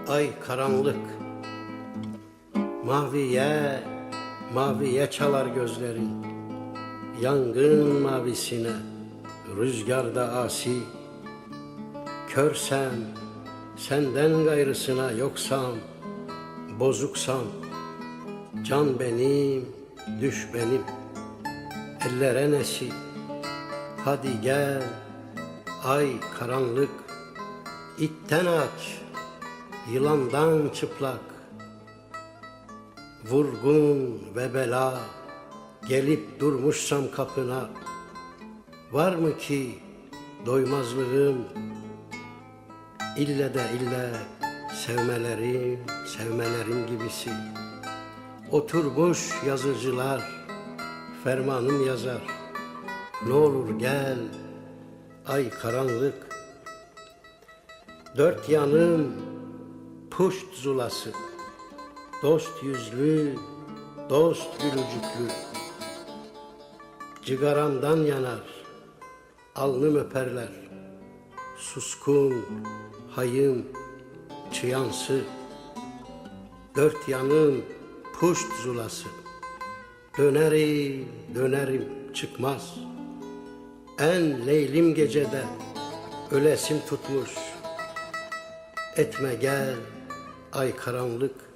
Ay karanlık, maviye, maviye çalar gözlerin. Yangın mavisine, rüzgarda asi. Körsem, senden gayrısına yoksam, bozuksam, can benim, düş benim, ellere nesi. Hadi gel, ay karanlık, itten aç, yılandan çıplak. Vurgun ve bela, gelip durmuşsam kapına. Var mı ki doymazlığım, ille de ille sevmelerim, sevmelerim gibisi. Oturmuş yazıcılar, fermanım yazar. Ne olur gel, ay karanlık. Dört yanım puşt zulası, dost yüzlü, dost gülücüklü. Cigaramdan yanar, alnım öperler. Suskun, hayım, çıyansı. Dört yanım puşt zulası. Dönerim, dönerim çıkmaz. En leylim gecede ölesim tutmuş. Etme gel, ay karanlık.